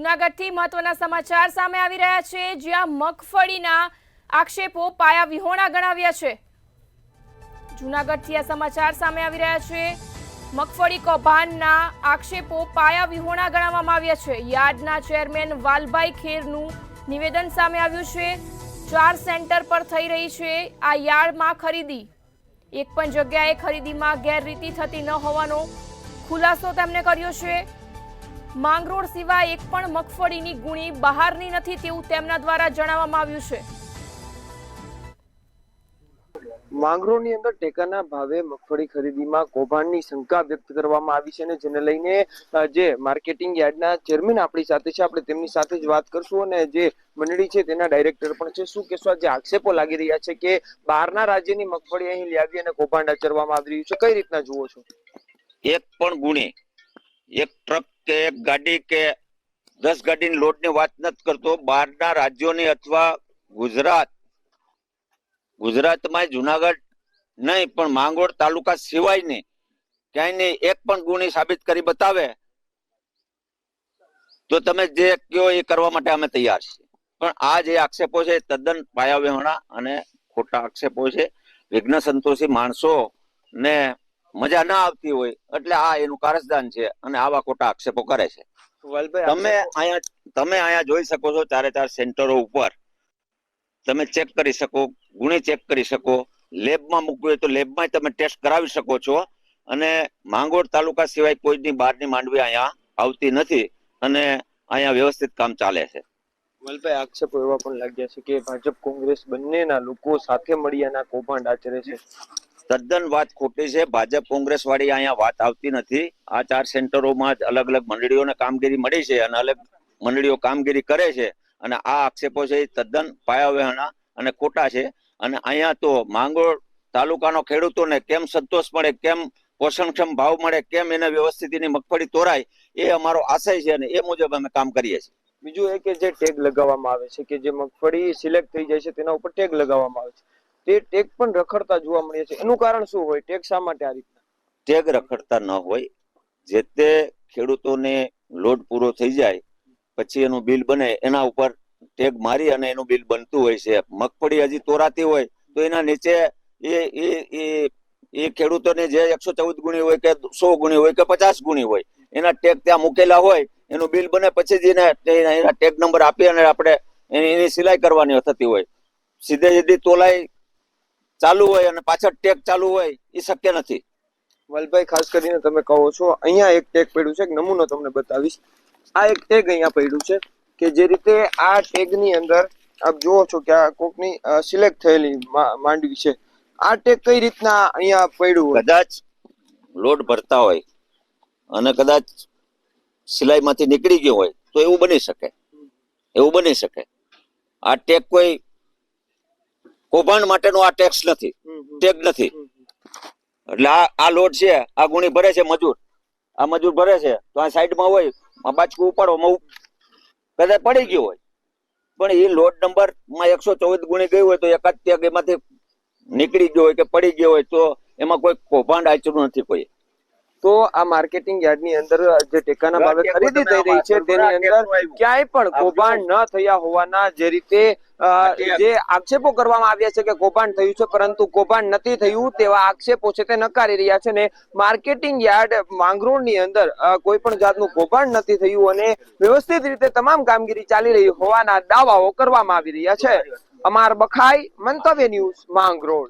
જૂનાગઢથી મહત્વના સમાચાર સામે આવી રહ્યા છે, જ્યાં મગફળીના આક્ષેપો પાયા વિહોણા ગણાવ્યા છે। જૂનાગઢથી આ સમાચાર સામે આવી રહ્યા છે। મગફળી કૌભાંડના આક્ષેપો પાયા વિહોણા ગણાવવામાં આવ્યા છે। યાર્ડના ચેરમેન વાલભાઈ ખેરનું નિવેદન સામે આવ્યું છે। 4 સેન્ટર પર થઈ રહી છે આ યાર્ડમાં ખરીદી। એક પણ જગ્યાએ ખરીદીમાં ગેરરીતિ થતી ન હોવાનો ખુલાસો તેમણે કર્યો છે। માંગરોળ સિવાય એક પણ મગફળીની ગુણી બહારની નથી તેવું તેમના દ્વારા જણાવવામાં આવ્યું છે। માંગરોળની અંદર ટેકાના ભાવે મગફળી ખરીદીમાં કૌભાંડની શંકા વ્યક્ત કરવામાં આવી છે, અને જેને લઈને જે માર્કેટિંગ યાર્ડના ચેરમેન આપણી સાથે છે, આપણે તેમની સાથે જ વાત કરશું અને જે મંડળી છે તેના ડાયરેક્ટર પણ છે। શું કહેશો, જે આક્ષેપો લાગી રહ્યા છે કે બહારના રાજ્યની મગફળી અહીં લાવી અને કૌભાંડ આચરવામાં આવી રહ્યું છે, કઈ રીતના જુઓ છો? એક પણ ગુણી, એક ટ્રક કે એક ગાડી કે 10 ગાડીની લોડની વાત નથી કરતો। બહારના રાજ્યોની અથવા ગુજરાતમાં જુનાગઢ નહીં પણ માંગરોળ તાલુકા સિવાયની ક્યાંયની એક પણ ગુણી સાબિત કરી બતાવે તો તમે જે કહો એ કરવા માટે અમે તૈયાર છીએ। પણ આ જે આક્ષેપો છે તદ્દન પાયાવિહોણા અને ખોટા આક્ષેપો છે। વિઘ્ન સંતોષી માણસો ને મજા ના આવતી હોય એટલે આ એનું કારજદાન છે અને આવા ખોટા આક્ષેપો કરે છે। તમે અહીંયા જોઈ શકો છો 4 સેન્ટરો ઉપર તમે ચેક કરી શકો, ગુણી ચેક કરી શકો, લેબમાં મૂકવી હોય તો લેબમાં તમે ટેસ્ટ કરાવી શકો છો। અને માંગરોળ તાલુકા સિવાય કોઈની બહારની માંડવી અહીંયા આવતી નથી અને અહીંયા વ્યવસ્થિત કામ ચાલે છે। વલભાઈ, આક્ષેપો એવા પણ લાગ્યા છે કે ભાજપ કોંગ્રેસ બંનેના લોકો સાથે મળી આના કૌભાંડ આચરે છે। તદ્દન વાત ખોટી છે। ભાજપ કોંગ્રેસ વાળી અહીંયા વાત આવતી નથી। આ 4 સેન્ટરોમાં જ અલગ અલગ મંડળીઓને કામગીરી મળી છે અને અલગ મંડળીઓ કામગીરી કરે છે અને આ આક્ષેપો છે એ તદ્દન પાયાવિહોણા અને ખોટા છે। અને અહીંયા તો માંગરોળ તાલુકાનો ખેડૂતોને કેમ સંતોષ મળે, કેમ પોષણક્ષમ ભાવ મળે, કેમ એને વ્યવસ્થિત એની મગફળી તોરાય એ અમારો આશય છે અને એ મુજબ અમે કામ કરીએ છીએ। બીજું એ કે જે ટેગ લગાવવામાં આવે છે કે જે મગફળી સિલેક્ટ થઈ જાય છે તેના ઉપર ટેગ લગાવવામાં આવે છે, તે ટેગ પણ રખડતા જોવા મળે છે। એનું કારણ શું હોય? ટેગ શા માટે આ રીતના ટેગ રખડતા ન હોય? જે તે ખેડૂતોને લોડ પૂરો થઈ જાય પછી એનું બિલ બને એના ઉપર ટેગ મારી અને એનું બિલ બનતું હોય છે। મગફળી હજી તોરાતી હોય તો એના નીચે એ ખેડૂતોને જે 114 ગુણી હોય કે 100 ગુણી હોય કે 50 ગુણી હોય એના ટેગ ત્યાં મૂકેલા હોય, એનું બિલ બને પછી જ એના ટેગ નંબર આપી અને આપણે એની સિલાઈ કરવાની થતી હોય। સીધી તોલાઈ ચાલુ હોય અને પાછળ ટેગ ચાલુ હોય એ શક્ય નથી। વલભાઈ, ખાસ કરીને તમે કહો છો અહીંયા એક ટેગ પડ્યું છે, એક નમૂનો તમને બતાવીશ। આ એક ટેગ અહીંયા પડ્યું છે કે જે રીતે આ ટેગની અંદર આપ જુઓ છો કે આ કોકની સિલેક્ટ થયેલી માંડવી છે। આ ટેગ કઈ રીતના અહીંયા પડ્યું? કદાચ લોડ ભરતા હોય અને કદાચ સિલાઈમાંથી નીકળી ગયો હોય તો એવું બની શકે। આ ટેગ કોઈ કૌભાંડ માટેનો આ ટેક્સ નથી, ટેગ નથી। એટલે આ લોડ છે, આ ગુણી ભરે છે મજૂર, આ મજૂર ભરે છે તો આ સાઈડમાં હોય, આ બાચકું ઉપાડવામાં કદાચ પડી ગયું હોય પણ એ લોડ નંબર માં 114 ગુણી ગઈ હોય તો એકાદ ટેગ એમાંથી નીકળી ગયો હોય કે પડી ગયો હોય તો એમાં કોઈ કૌભાંડ આચર્યું નથી કોઈ। તો આ માર્કેટિંગ યાર્ડની અંદર જે ટેકાના ભાવે ખરીદી થઈ રહી છે તેની અંદર ક્યાંય પણ કૌભાંડ ન થયા હોવાના જે રીતે જે આક્ષેપો કરવામાં આવ્યા છે કે કૌભાંડ થયું છે પરંતુ કૌભાંડ નથી થયું તેવા આક્ષેપો છે તે નકારી રહ્યા છે। ને માર્કેટિંગ યાર્ડ માંગરોળની અંદર કોઈ પણ જાતનું કૌભાંડ નથી થયું અને વ્યવસ્થિત રીતે તમામ કામગીરી ચાલી રહી હોવાના દાવાઓ કરવામાં આવી રહ્યા છે। અમાર બખાઈ, મંતવ્ય ન્યૂઝ, માંગરોળ।